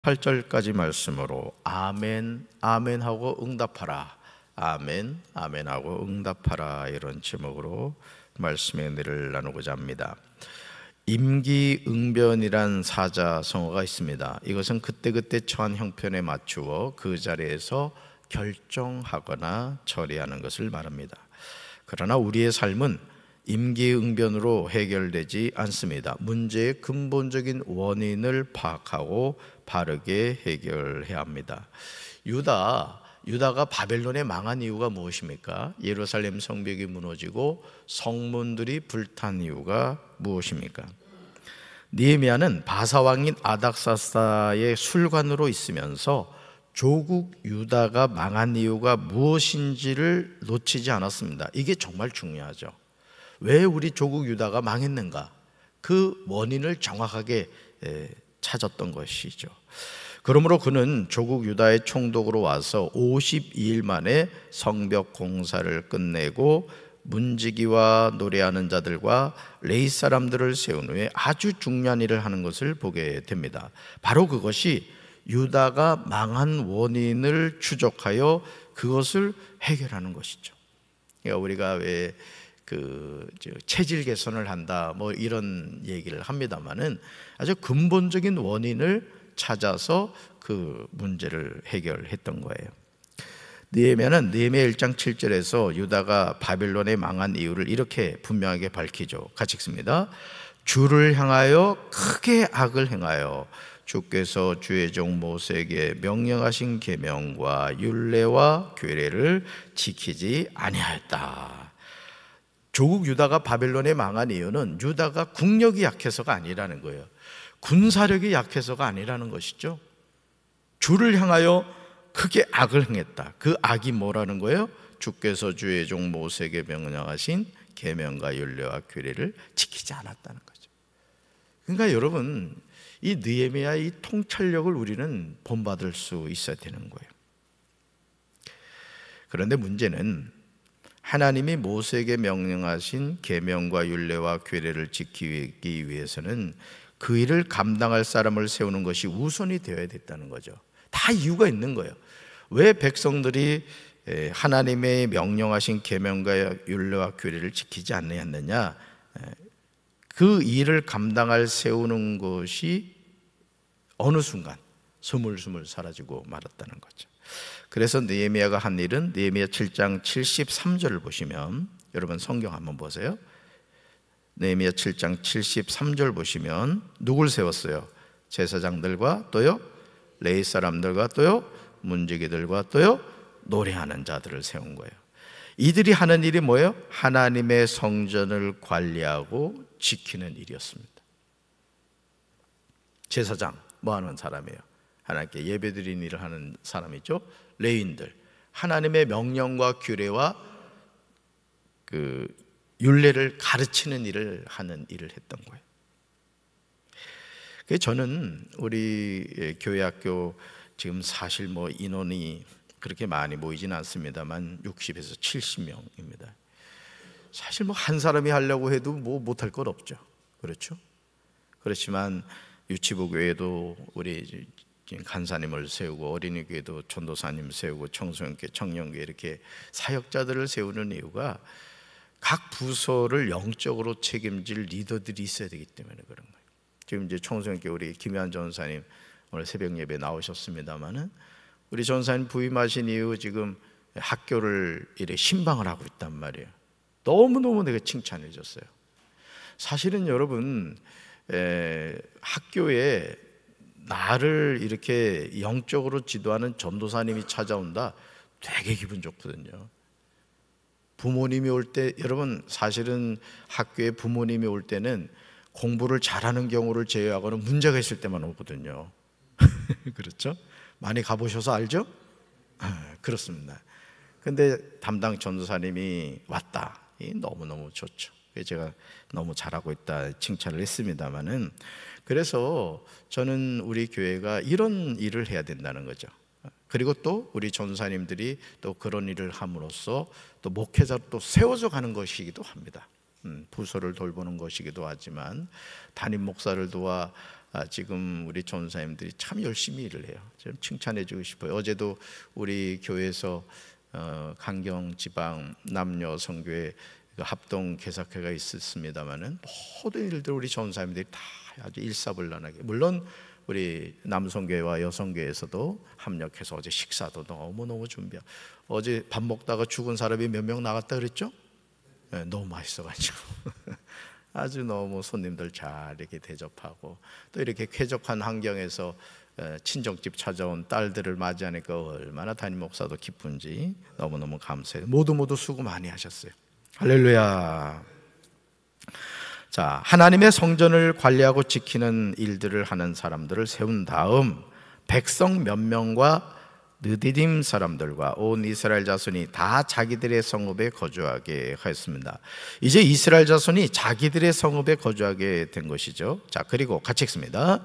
8절까지 말씀으로 아멘, 아멘 하고 응답하라, 아멘, 아멘 하고 응답하라, 이런 제목으로 말씀의 은혜를 나누고자 합니다. 임기응변이란 사자성어가 있습니다. 이것은 그때그때 처한 형편에 맞추어 그 자리에서 결정하거나 처리하는 것을 말합니다. 그러나 우리의 삶은 임기응변으로 해결되지 않습니다. 문제의 근본적인 원인을 파악하고 바르게 해결해야 합니다. 유다가 바벨론에 망한 이유가 무엇입니까? 예루살렘 성벽이 무너지고 성문들이 불탄 이유가 무엇입니까? 느헤미야는 바사왕인 아닥사스다의 술관으로 있으면서 조국 유다가 망한 이유가 무엇인지를 놓치지 않았습니다. 이게 정말 중요하죠. 왜 우리 조국 유다가 망했는가? 그 원인을 정확하게 찾았던 것이죠. 그러므로 그는 조국 유다의 총독으로 와서 52일 만에 성벽 공사를 끝내고 문지기와 노래하는 자들과 레위 사람들을 세운 후에 아주 중요한 일을 하는 것을 보게 됩니다. 바로 그것이 유다가 망한 원인을 추적하여 그것을 해결하는 것이죠. 그러니까 우리가 왜 체질 개선을 한다 뭐 이런 얘기를 합니다만은 아주 근본적인 원인을 찾아서 그 문제를 해결했던 거예요. 느헤미야는 느헤미야 1장 7절에서 유다가 바벨론에 망한 이유를 이렇게 분명하게 밝히죠. 같이 읽습니다. 주를 향하여 크게 악을 행하여 주께서 주의 종 모세에게 명령하신 계명과 율례와 규례를 지키지 아니하였다. 조국 유다가 바벨론에 망한 이유는 유다가 국력이 약해서가 아니라는 거예요. 군사력이 약해서가 아니라는 것이죠. 주를 향하여 크게 악을 행했다. 그 악이 뭐라는 거예요? 주께서 주의 종 모세에게 명령하신 계명과 율례와 규례를 지키지 않았다는 거죠. 그러니까 여러분, 이 느헤미야의 이 통찰력을 우리는 본받을 수 있어야 되는 거예요. 그런데 문제는 하나님이 모세에게 명령하신 계명과 율례와 규례를 지키기 위해서는 그 일을 감당할 사람을 세우는 것이 우선이 되어야 됐다는 거죠. 다 이유가 있는 거예요. 왜 백성들이 하나님의 명령하신 계명과 율례와 규례를 지키지 않느냐? 그 일을 감당할 세우는 것이 어느 순간 스물스물 사라지고 말았다는 거죠. 그래서 느헤미야가 한 일은 느헤미야 7장 73절을 보시면, 여러분 성경 한번 보세요. 느헤미야 7장 73절 보시면 누굴 세웠어요? 제사장들과 또요 레위 사람들과 또요 문지기들과 또요 노래하는 자들을 세운 거예요. 이들이 하는 일이 뭐예요? 하나님의 성전을 관리하고 지키는 일이었습니다. 제사장 뭐 하는 사람이에요? 하나님께 예배드리는 일을 하는 사람이죠. 레위인들, 하나님의 명령과 규례와 그 율례를 가르치는 일을 하는 일을 했던 거예요. 그래서 저는 우리 교회 학교 지금 사실 뭐 인원이 그렇게 많이 모이진 않습니다만 60에서 70명입니다. 사실 뭐 한 사람이 하려고 해도 뭐 못할 것 없죠. 그렇죠? 그렇지만 유치부 교회도 우리 간사님을 세우고 어린이교회도 전도사님 세우고 청소년교회, 청년교회 이렇게 사역자들을 세우는 이유가 각 부서를 영적으로 책임질 리더들이 있어야 되기 때문에 그런 거예요. 지금 이제 청소년교회 우리 김현 전사님 오늘 새벽 예배 나오셨습니다만은 우리 전사님 부임하신 이후 지금 학교를 이렇게 신방을 하고 있단 말이에요. 너무너무 내가 칭찬해 줬어요. 사실은 여러분 학교에 나를 이렇게 영적으로 지도하는 전도사님이 찾아온다, 되게 기분 좋거든요. 부모님이 올 때, 여러분 사실은 학교에 부모님이 올 때는 공부를 잘하는 경우를 제외하고는 문제가 있을 때만 오거든요. 그렇죠? 많이 가보셔서 알죠? 그렇습니다. 근데 담당 전도사님이 왔다, 너무너무 좋죠. 제가 너무 잘하고 있다 칭찬을 했습니다마는, 그래서 저는 우리 교회가 이런 일을 해야 된다는 거죠. 그리고 또 우리 전사님들이 또 그런 일을 함으로써 또 목회자로 또 세워져 가는 것이기도 합니다. 부서를 돌보는 것이기도 하지만 담임 목사를 도와 지금 우리 전사님들이 참 열심히 일을 해요. 좀 칭찬해주고 싶어요. 어제도 우리 교회에서 강경 지방 남녀 선교회 합동 개석회가 있었습니다만은 모든 일들 우리 전사님들이 다 아주 일사불란하게, 물론 우리 남성교회와 여성교회에서도 합력해서 어제 식사도 너무너무 준비하고, 어제 밥 먹다가 죽은 사람이 몇 명 나갔다 그랬죠? 네, 너무 맛있어가지고 아주 너무 손님들 잘 이렇게 대접하고, 또 이렇게 쾌적한 환경에서 친정집 찾아온 딸들을 맞이하니까 얼마나 담임 목사도 기쁜지 너무너무 감사해요. 모두 수고 많이 하셨어요. 할렐루야. 자, 하나님의 성전을 관리하고 지키는 일들을 하는 사람들을 세운 다음 백성 몇 명과 느디딤 사람들과 온 이스라엘 자손이 다 자기들의 성읍에 거주하게 하였습니다. 이제 이스라엘 자손이 자기들의 성읍에 거주하게 된 것이죠. 자, 그리고 같이 읽습니다.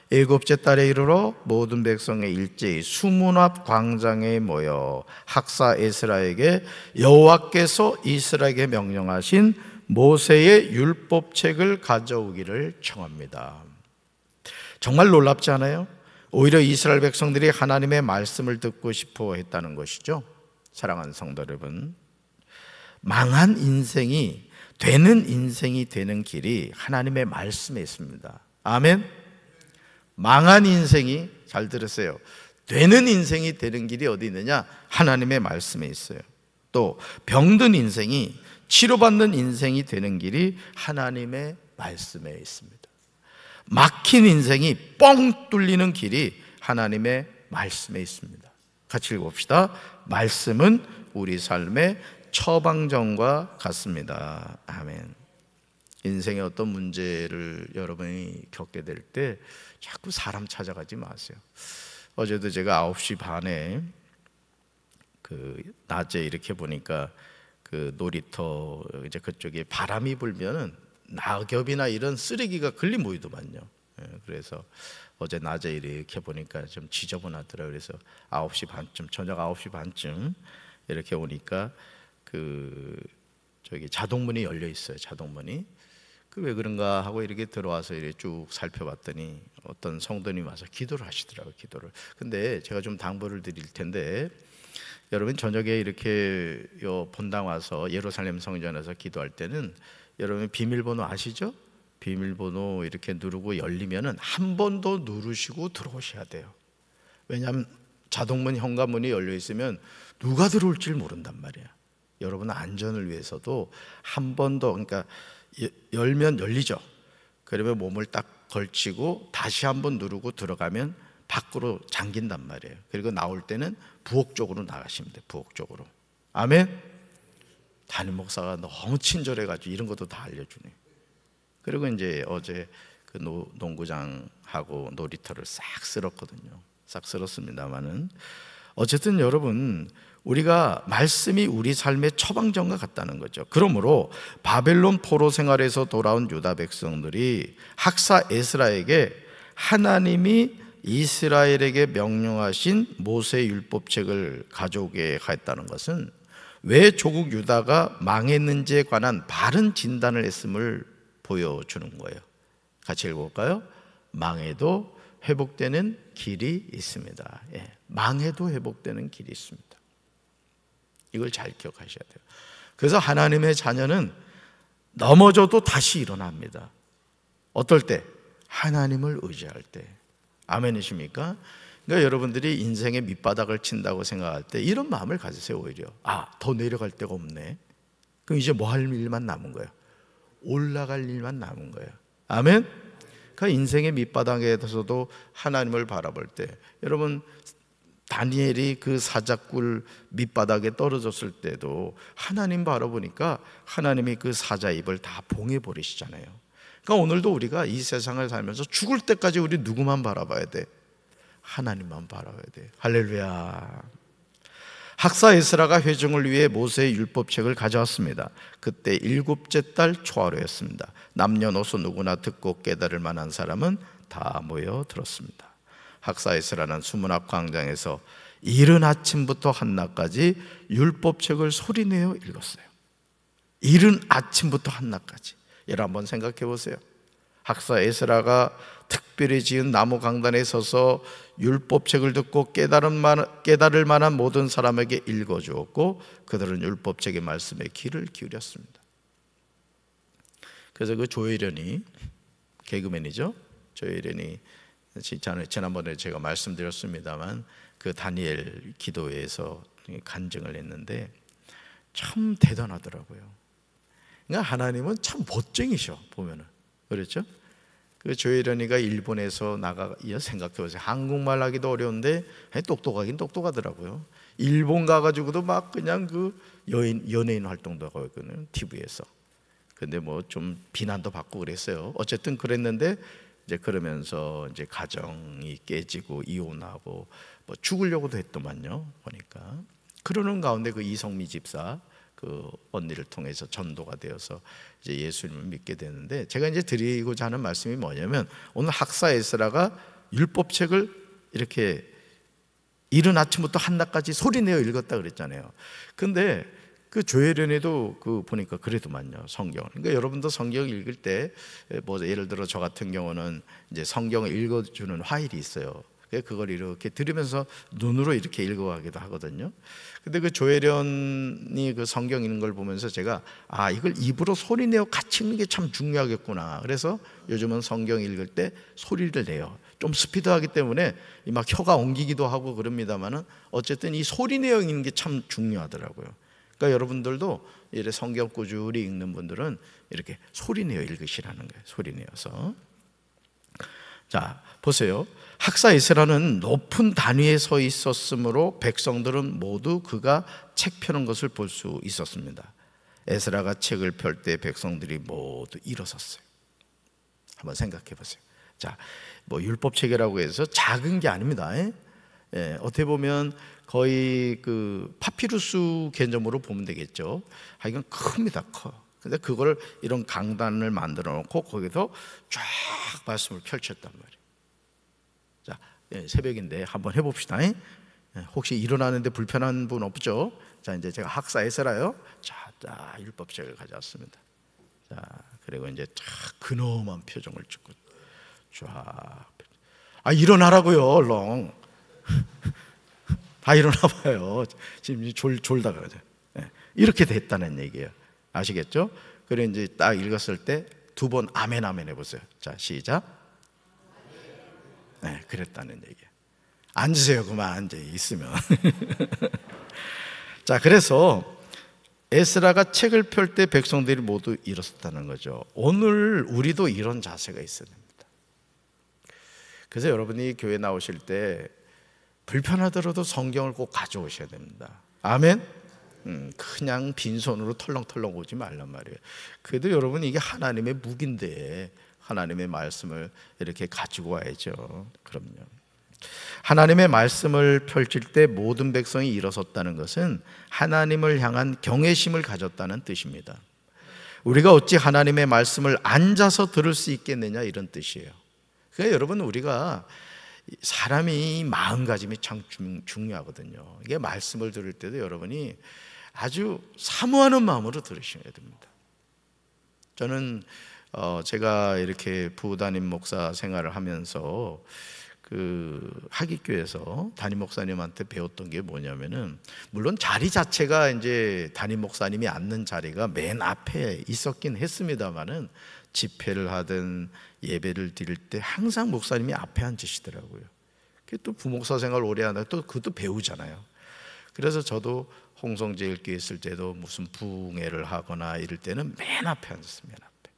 일곱째 달에 이르러 모든 백성의 일제히 수문 앞 광장에 모여 학사 에스라에게 여호와께서 이스라엘에게 명령하신 모세의 율법책을 가져오기를 청합니다. 정말 놀랍지 않아요? 오히려 이스라엘 백성들이 하나님의 말씀을 듣고 싶어 했다는 것이죠. 사랑하는 성도 여러분, 망한 인생이 되는 길이 하나님의 말씀에 있습니다. 아멘. 망한 인생이, 잘 들으세요, 되는 인생이 되는 길이 어디 있느냐? 하나님의 말씀에 있어요. 또 병든 인생이, 치료받는 인생이 되는 길이 하나님의 말씀에 있습니다. 막힌 인생이 뻥 뚫리는 길이 하나님의 말씀에 있습니다. 같이 읽어봅시다. 말씀은 우리 삶의 처방전과 같습니다. 아멘. 인생의 어떤 문제를 여러분이 겪게 될 때 자꾸 사람 찾아가지 마세요. 어제도 제가 9시 반에 낮에 이렇게 보니까 놀이터 이제 그쪽에 바람이 불면은 낙엽이나 이런 쓰레기가 걸린 모이더만요. 그래서 어제 낮에 이렇게 보니까 좀 지저분하더라고요. 그래서 9시 반쯤, 저녁 9시 반쯤 이렇게 오니까 저기 자동문이 열려 있어요. 자동문이. 왜 그런가 하고 이렇게 들어와서 이렇게 쭉 살펴봤더니 어떤 성도님이 와서 기도를 하시더라고요. 기도를. 근데 제가 좀 당부를 드릴 텐데, 여러분 저녁에 이렇게 본당 와서 예루살렘 성전에서 기도할 때는 여러분 비밀번호 아시죠? 비밀번호 이렇게 누르고 열리면은 한 번 더 누르시고 들어오셔야 돼요. 왜냐하면 자동문 현관문이 열려 있으면 누가 들어올지 모른단 말이야. 여러분 안전을 위해서도 한 번 더, 그러니까 열면 열리죠. 그러면 몸을 딱 걸치고 다시 한 번 누르고 들어가면 밖으로 잠긴단 말이에요. 그리고 나올 때는 부엌 쪽으로 나가시면 돼요. 부엌 쪽으로. 아멘. 담임 목사가 너무 친절해가지고 이런 것도 다 알려주네. 그리고 이제 어제 농구장하고 놀이터를 싹 쓸었거든요. 싹 쓸었습니다만은 어쨌든 여러분, 우리가 말씀이 우리 삶의 처방전과 같다는 거죠. 그러므로 바벨론 포로 생활에서 돌아온 유다 백성들이 학사 에스라에게 하나님이 이스라엘에게 명령하신 모세 율법책을 가져오게 하였다는 것은 왜 조국 유다가 망했는지에 관한 바른 진단을 했음을 보여주는 거예요. 같이 읽어볼까요? 망해도 회복되는 길이 있습니다. 망해도 회복되는 길이 있습니다. 이걸 잘 기억하셔야 돼요. 그래서 하나님의 자녀는 넘어져도 다시 일어납니다. 어떨 때? 하나님을 의지할 때. 아멘이십니까? 그러니까 여러분들이 인생의 밑바닥을 친다고 생각할 때 이런 마음을 가지세요. 오히려 더 내려갈 데가 없네. 그럼 이제 뭐 할 일만 남은 거예요? 올라갈 일만 남은 거예요. 아멘? 그러니까 인생의 밑바닥에서도 하나님을 바라볼 때, 여러분 다니엘이 그 사자굴 밑바닥에 떨어졌을 때도 하나님 바라보니까 하나님이 그 사자 입을 다 봉해버리시잖아요. 그러니까 오늘도 우리가 이 세상을 살면서 죽을 때까지 우리 누구만 바라봐야 돼? 하나님만 바라봐야 돼. 할렐루야. 학사 에스라가 회중을 위해 모세의 율법책을 가져왔습니다. 그때 7째 달 초하루였습니다. 남녀노소 누구나 듣고 깨달을 만한 사람은 다 모여 들었습니다. 학사 에스라는 수문 앞 광장에서 이른 아침부터 한낮까지 율법책을 소리내어 읽었어요. 이른 아침부터 한낮까지. 여러분 한번 생각해 보세요. 학사 에스라가 특별히 지은 나무 강단에 서서 율법책을 듣고 깨달을 만한 모든 사람에게 읽어주었고 그들은 율법책의 말씀에 귀를 기울였습니다. 그래서 그 조혜련이, 개그맨이죠, 조혜련이 지난번에 제가 말씀드렸습니다만 그 다니엘 기도회에서 간증을 했는데 참 대단하더라고요. 그러니까 하나님은 참 멋쟁이셔 보면은. 그렇죠? 그 조혜련이가 일본에서 생각해보세요. 한국말 하기도 어려운데 똑똑하긴 똑똑하더라고요. 일본 가가지고도 막 그냥 그 연예인 활동도 하고 있거든요, TV에서. 근데 뭐 좀 비난도 받고 그랬어요. 어쨌든 그랬는데 이제 그러면서 이제 가정이 깨지고 이혼하고 뭐 죽으려고도 했더만요. 보니까 그러는 가운데 그 이성미 집사 그 언니를 통해서 전도가 되어서 이제 예수님을 믿게 되는데, 제가 이제 드리고자 하는 말씀이 뭐냐면, 오늘 학사 에스라가 율법책을 이렇게 이른 아침부터 한낮까지 소리내어 읽었다 그랬잖아요. 근데 그 조혜련이도 그 보니까 그래도만요, 성경을. 그러니까 여러분도 성경 읽을 때 뭐 예를 들어 저 같은 경우는 이제 성경을 읽어주는 화일이 있어요. 그걸 이렇게 들으면서 눈으로 이렇게 읽어가기도 하거든요. 근데 그 조혜련이 그 성경 읽는 걸 보면서 제가 이걸 입으로 소리내어 같이 읽는 게 참 중요하겠구나. 그래서 요즘은 성경 읽을 때 소리를 내요. 좀 스피드하기 때문에 막 혀가 엉기기도 하고 그럽니다만은 어쨌든 이 소리내어 읽는 게 참 중요하더라고요. 그러니까 여러분들도 이렇게 성경 꾸준히 읽는 분들은 이렇게 소리내어 읽으시라는 거예요. 소리내어서. 자, 보세요. 학사 에스라는 높은 단위에 서 있었으므로 백성들은 모두 그가 책 펴는 것을 볼 수 있었습니다. 에스라가 책을 펼 때 백성들이 모두 일어섰어요. 한번 생각해 보세요. 자, 뭐 율법책이라고 해서 작은 게 아닙니다. 어떻게 보면 거의 그 파피루스 개념으로 보면 되겠죠. 이건 큽니다, 커. 근데 그걸 이런 강단을 만들어 놓고 거기서 쫙 말씀을 펼쳤단 말이에요. 자, 새벽인데 한번 해봅시다. 혹시 일어나는데 불편한 분 없죠? 자, 이제 제가 학사 에스라요. 자, 율법책을 가져왔습니다. 자, 그리고 이제 쫙 근엄한 표정을 짓고 쫙. 일어나라고요, 얼른. 다 일어나봐요. 지금 졸다가 그러죠. 이렇게 됐다는 얘기예요. 아시겠죠? 그래 이제 딱 읽었을 때 두 번 아멘 아멘 해보세요. 자, 시작. 그랬다는 얘기예요. 앉으세요. 그만 앉아 있으면. 자, 그래서 에스라가 책을 펼 때 백성들이 모두 일어섰다는 거죠. 오늘 우리도 이런 자세가 있어야 됩니다. 그래서 여러분이 교회 나오실 때 불편하더라도 성경을 꼭 가져오셔야 됩니다. 아멘? 그냥 빈손으로 털렁털렁 오지 말란 말이에요. 그래도 여러분 이게 하나님의 무기인데 하나님의 말씀을 이렇게 가지고 와야죠. 그럼요. 하나님의 말씀을 펼칠 때 모든 백성이 일어섰다는 것은 하나님을 향한 경외심을 가졌다는 뜻입니다. 우리가 어찌 하나님의 말씀을 앉아서 들을 수 있겠느냐, 이런 뜻이에요. 그러니까 여러분, 우리가 사람이 마음가짐이 참 중요하거든요. 이게 말씀을 들을 때도 여러분이 아주 사모하는 마음으로 들으셔야 됩니다. 저는 제가 이렇게 부담임 목사 생활을 하면서 그 하기교에서 담임 목사님한테 배웠던 게 뭐냐면은, 물론 자리 자체가 이제 담임 목사님이 앉는 자리가 맨 앞에 있었긴 했습니다만은 집회를 하든 예배를 드릴 때 항상 목사님이 앞에 앉으시더라고요. 또 부목사 생활 오래 하다 또 그것도 배우잖아요. 그래서 저도 홍성제일교회 있을 때도 무슨 부흥회를 하거나 이럴 때는 맨 앞에 앉았어요. 맨 앞에.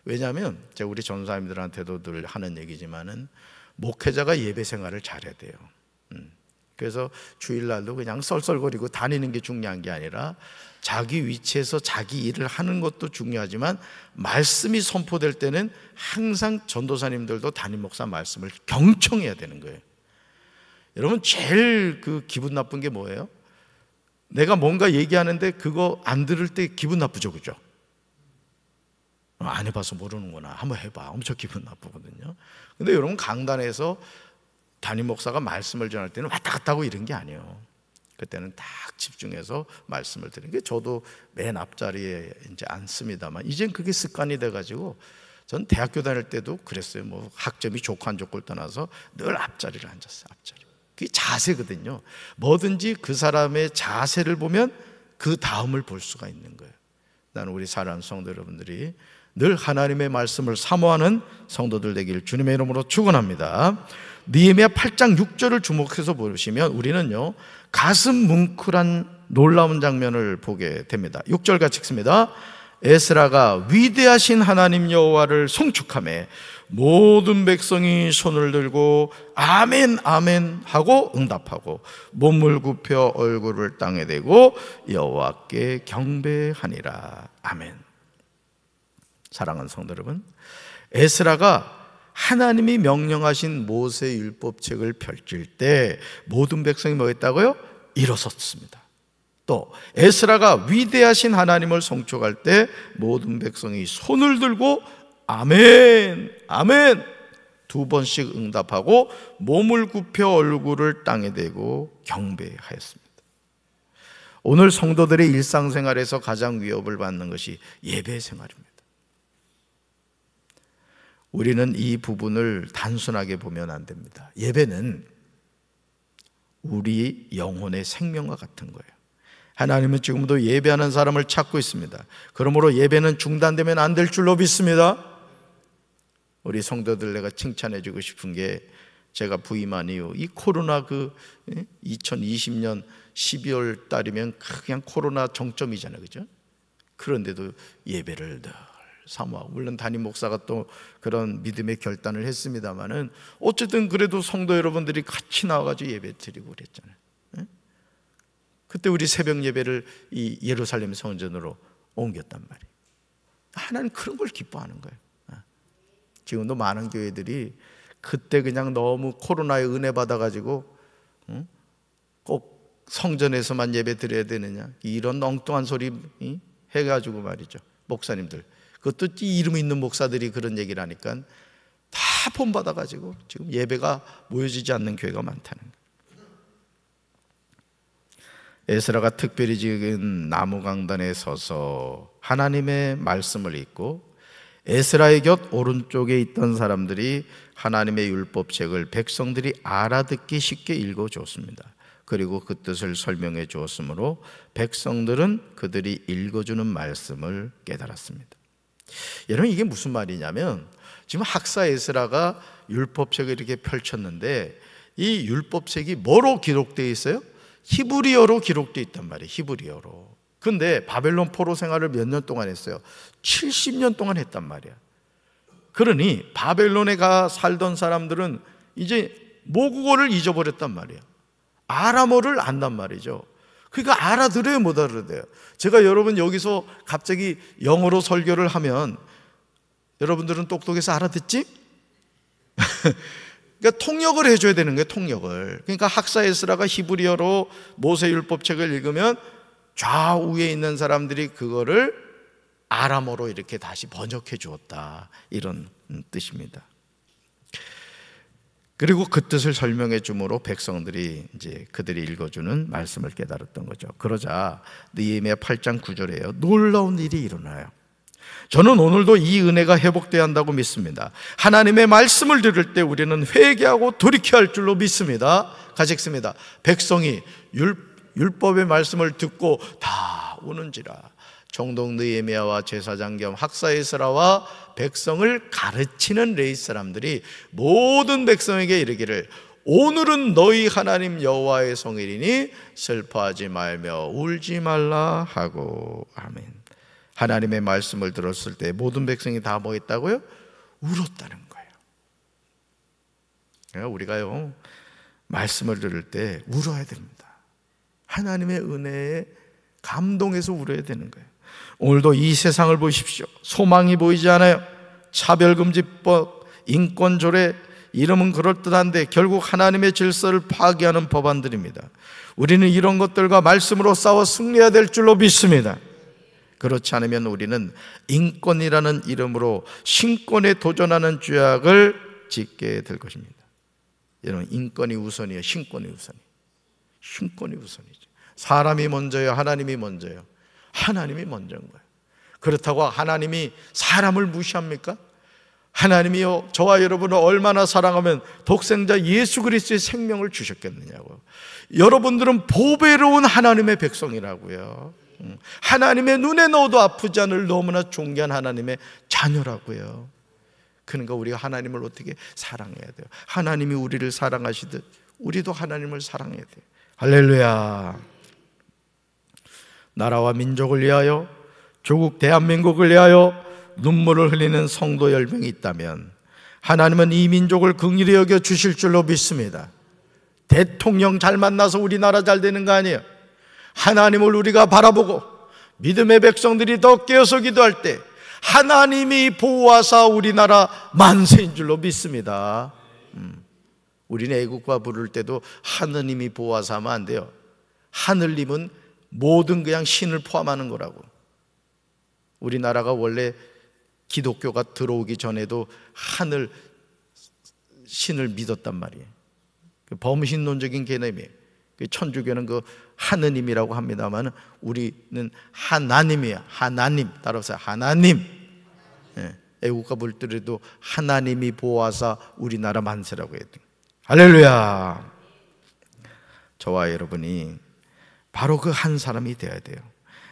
왜냐하면 제가 우리 전사님들한테도 늘 하는 얘기지만은 목회자가 예배 생활을 잘해야 돼요. 그래서 주일날도 그냥 썰썰거리고 다니는 게 중요한 게 아니라 자기 위치에서 자기 일을 하는 것도 중요하지만 말씀이 선포될 때는 항상 전도사님들도 담임 목사 말씀을 경청해야 되는 거예요. 여러분, 제일 그 기분 나쁜 게 뭐예요? 내가 뭔가 얘기하는데 그거 안 들을 때 기분 나쁘죠, 그죠? 안 해봐서 모르는구나. 한번 해봐. 엄청 기분 나쁘거든요. 근데 여러분, 강단에서 담임 목사가 말씀을 전할 때는 왔다 갔다 하고 이런 게 아니에요. 그때는 딱 집중해서 말씀을 드리는 게, 저도 맨 앞자리에 이제 앉습니다만 이젠 그게 습관이 돼가지고 전 대학교 다닐 때도 그랬어요. 뭐 학점이 좋고 안 좋고를 떠나서 늘 앞자리를 앉았어요. 앞자리. 그게 자세거든요. 뭐든지 그 사람의 자세를 보면 그 다음을 볼 수가 있는 거예요. 나는 우리 사랑하는 성도 여러분들이 늘 하나님의 말씀을 사모하는 성도들 되길 주님의 이름으로 축원합니다. 느헤미야 8장 6절을 주목해서 보시면 우리는요, 가슴 뭉클한 놀라운 장면을 보게 됩니다. 6절 같이 읽습니다. 에스라가 위대하신 하나님 여호와를 송축하며 모든 백성이 손을 들고 아멘 아멘 하고 응답하고 몸을 굽혀 얼굴을 땅에 대고 여호와께 경배하니라. 아멘. 사랑하는 성도 여러분, 에스라가 하나님이 명령하신 모세 율법책을 펼칠 때 모든 백성이 뭐 했다고요? 일어섰습니다. 또 에스라가 위대하신 하나님을 송축할 때 모든 백성이 손을 들고 아멘 아멘 두 번씩 응답하고 몸을 굽혀 얼굴을 땅에 대고 경배하였습니다. 오늘 성도들의 일상생활에서 가장 위협을 받는 것이 예배 생활입니다. 우리는 이 부분을 단순하게 보면 안 됩니다. 예배는 우리 영혼의 생명과 같은 거예요. 하나님은 지금도 예배하는 사람을 찾고 있습니다. 그러므로 예배는 중단되면 안 될 줄로 믿습니다. 우리 성도들 내가 칭찬해 주고 싶은 게, 제가 부임한 이후 이 코로나 2020년 12월 달이면 그냥 코로나 정점이잖아요, 그죠? 그런데도 예배를 늘 사모하고, 물론 담임 목사가 또 그런 믿음의 결단을 했습니다만은 어쨌든 그래도 성도 여러분들이 같이 나와가지고 예배 드리고 그랬잖아요. 그때 우리 새벽 예배를 이 예루살렘 성전으로 옮겼단 말이에요. 하나님 그런 걸 기뻐하는 거예요. 지금도 많은 교회들이 그때 그냥 너무 코로나에 은혜 받아가지고 꼭 성전에서만 예배 드려야 되느냐, 이런 엉뚱한 소리 해가지고 말이죠. 목사님들, 그것도 이름 있는 목사들이 그런 얘기를 하니까 다 본받아가지고 지금 예배가 모여지지 않는 교회가 많다는 거예요. 에스라가 특별히 지은 나무 강단에 서서 하나님의 말씀을 읽고, 에스라의 곁 오른쪽에 있던 사람들이 하나님의 율법책을 백성들이 알아듣기 쉽게 읽어줬습니다. 그리고 그 뜻을 설명해 주었으므로 백성들은 그들이 읽어주는 말씀을 깨달았습니다. 여러분, 이게 무슨 말이냐면, 지금 학사 에스라가 율법책을 이렇게 펼쳤는데 이 율법책이 뭐로 기록되어 있어요? 히브리어로 기록되어 있단 말이에요. 히브리어로. 근데 바벨론 포로 생활을 몇 년 동안 했어요? 70년 동안 했단 말이야. 그러니 바벨론에 가 살던 사람들은 이제 모국어를 잊어버렸단 말이야. 아람어를 안단 말이죠. 그러니까 알아들어요, 못 알아들어요? 제가 여러분 여기서 갑자기 영어로 설교를 하면 여러분들은 똑똑해서 알아듣지? 그러니까 통역을 해줘야 되는 거예요, 통역을. 그러니까 학사 에스라가 히브리어로 모세 율법책을 읽으면 좌우에 있는 사람들이 그거를 아람어로 이렇게 다시 번역해 주었다, 이런 뜻입니다. 그리고 그 뜻을 설명해 주므로 백성들이 이제 그들이 읽어주는 말씀을 깨달았던 거죠. 그러자 느헤미야 8장 9절에요, 놀라운 일이 일어나요. 저는 오늘도 이 은혜가 회복돼야 한다고 믿습니다. 하나님의 말씀을 들을 때 우리는 회개하고 돌이켜야 할 줄로 믿습니다. 같이 읽습니다. 백성이 율법의 말씀을 듣고 다 우는지라. 총독 느헤미야와 제사장 겸 학사 에스라와 백성을 가르치는 레위 사람들이 모든 백성에게 이르기를, 오늘은 너희 하나님 여호와의 성일이니 슬퍼하지 말며 울지 말라 하고. 아멘. 하나님의 말씀을 들었을 때 모든 백성이 다 뭐 했다고요? 울었다는 거예요. 우리가요, 말씀을 들을 때 울어야 됩니다. 하나님의 은혜에 감동해서 울어야 되는 거예요. 오늘도 이 세상을 보십시오. 소망이 보이지 않아요. 차별금지법, 인권조례, 이름은 그럴듯한데 결국 하나님의 질서를 파괴하는 법안들입니다. 우리는 이런 것들과 말씀으로 싸워 승리해야 될 줄로 믿습니다. 그렇지 않으면 우리는 인권이라는 이름으로 신권에 도전하는 죄악을 짓게 될 것입니다. 여러분, 인권이 우선이에요? 신권이 우선이에요? 신권이 우선이죠. 사람이 먼저예요? 하나님이 먼저예요? 하나님이 먼저인 거예요. 그렇다고 하나님이 사람을 무시합니까? 하나님이요, 저와 여러분을 얼마나 사랑하면 독생자 예수 그리스도의 생명을 주셨겠느냐고. 여러분들은 보배로운 하나님의 백성이라고요. 하나님의 눈에 넣어도 아프지 않을 너무나 존귀한 하나님의 자녀라고요. 그러니까 우리가 하나님을 어떻게 사랑해야 돼요? 하나님이 우리를 사랑하시듯 우리도 하나님을 사랑해야 돼요. 할렐루야. 나라와 민족을 위하여, 조국 대한민국을 위하여 눈물을 흘리는 성도 10명이 있다면 하나님은 이 민족을 긍휼히 여겨 주실 줄로 믿습니다. 대통령 잘 만나서 우리나라 잘 되는 거 아니에요. 하나님을 우리가 바라보고 믿음의 백성들이 더 깨어서 기도할 때 하나님이 보호하사 우리나라 만세인 줄로 믿습니다. 우리는 애국가 부를 때도 하느님이 보호하사 하면 안 돼요. 하늘님은 모든 그냥 신을 포함하는 거라고. 우리나라가 원래 기독교가 들어오기 전에도 하늘 신을 믿었단 말이에요. 범신론적인 개념이에요. 천주교는 그 하느님이라고 합니다만 우리는 하나님이에요. 하나님, 따라서 하나님. 애국가 부를 때도 하나님이 보호하사 우리나라 만세라고 해야 돼요. 할렐루야. 저와 여러분이 바로 그 한 사람이 되어야 돼요.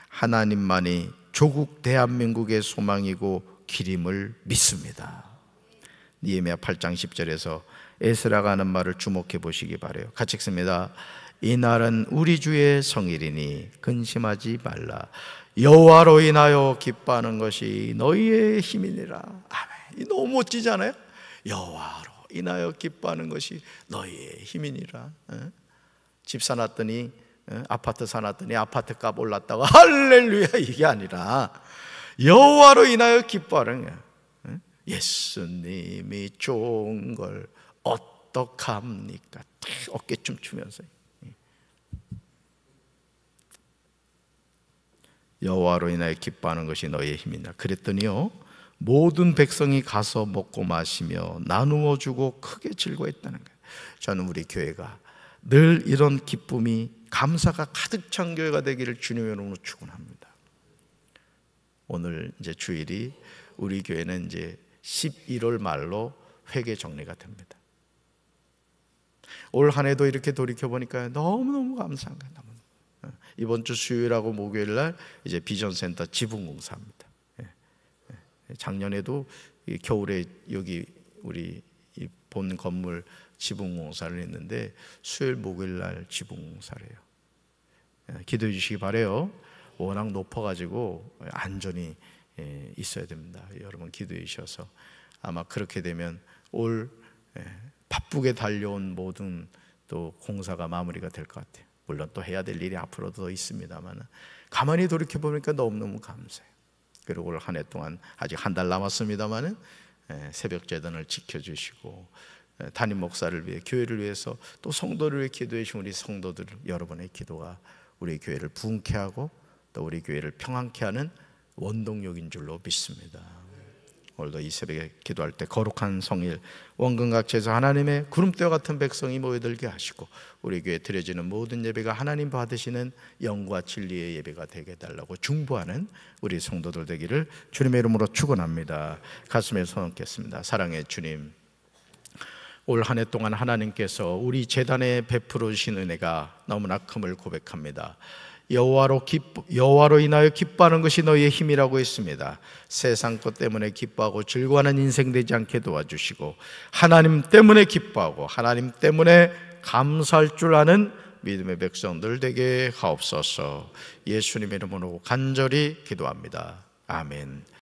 하나님만이 조국 대한민국의 소망이고 길임을 믿습니다. 니에미야 8장 10절에서 에스라가 하는 말을 주목해 보시기 바라요. 같이 읽습니다. 이 날은 우리 주의 성일이니 근심하지 말라. 여호와로 인하여 기뻐하는 것이 너희의 힘이니라. 아멘. 너무 멋지잖아요. 여호와로 인하여 기뻐하는 것이 너희의 힘이니라. 집 사놨더니, 아파트 사놨더니 아파트 값 올랐다고 할렐루야 이게 아니라 여호와로 인하여 기뻐하는 거야. 예수님이 좋은 걸 어떡합니까? 어깨춤 추면서 여호와로 인하여 기뻐하는 것이 너희의 힘이다. 그랬더니요, 모든 백성이 가서 먹고 마시며 나누어 주고 크게 즐거워했다는 거예요. 저는 우리 교회가 늘 이런 기쁨이, 감사가 가득 찬 교회가 되기를 주님의 이름으로 축원합니다. 오늘 이제 주일이 우리 교회는 이제 11월 말로 회계 정리가 됩니다. 올 한 해도 이렇게 돌이켜 보니까 너무너무 감사한 거예요. 이번 주 수요일하고 목요일 날 이제 비전센터 지붕공사입니다. 작년에도 겨울에 여기 우리 본 건물 지붕공사를 했는데 수요일 목요일 날 지붕공사를 해요. 기도해 주시기 바라요. 워낙 높아가지고 안전이 있어야 됩니다. 여러분 기도해 주셔서 아마 그렇게 되면 올 바쁘게 달려온 모든 또 공사가 마무리가 될 것 같아요. 물론 또 해야 될 일이 앞으로도 더 있습니다만 가만히 돌이켜보니까 너무너무 감사해요. 그리고 올 한 해 동안 아직 한 달 남았습니다만 새벽 제단을 지켜주시고 담임 목사를 위해, 교회를 위해서 또 성도를 위해 기도해 주신 우리 성도들 여러분의 기도가 우리 교회를 부흥케 하고 또 우리 교회를 평안케 하는 원동력인 줄로 믿습니다. 오늘도 이 새벽에 기도할 때 거룩한 성일 원근각지에서 하나님의 구름대와 같은 백성이 모여들게 하시고 우리 교회에 드려지는 모든 예배가 하나님 받으시는 영과 진리의 예배가 되게 해달라고 중보하는 우리 성도들 되기를 주님의 이름으로 축원합니다. 가슴에 손 얹겠습니다. 사랑의 주님, 올 한 해 동안 하나님께서 우리 재단에 베풀어 주신 은혜가 너무나 큼을 고백합니다. 여호와로 인하여 기뻐하는 것이 너희의 힘이라고 했습니다. 세상 것 때문에 기뻐하고 즐거워하는 인생 되지 않게 도와주시고 하나님 때문에 기뻐하고 하나님 때문에 감사할 줄 아는 믿음의 백성들 되게 하옵소서. 예수님의 이름으로 간절히 기도합니다. 아멘.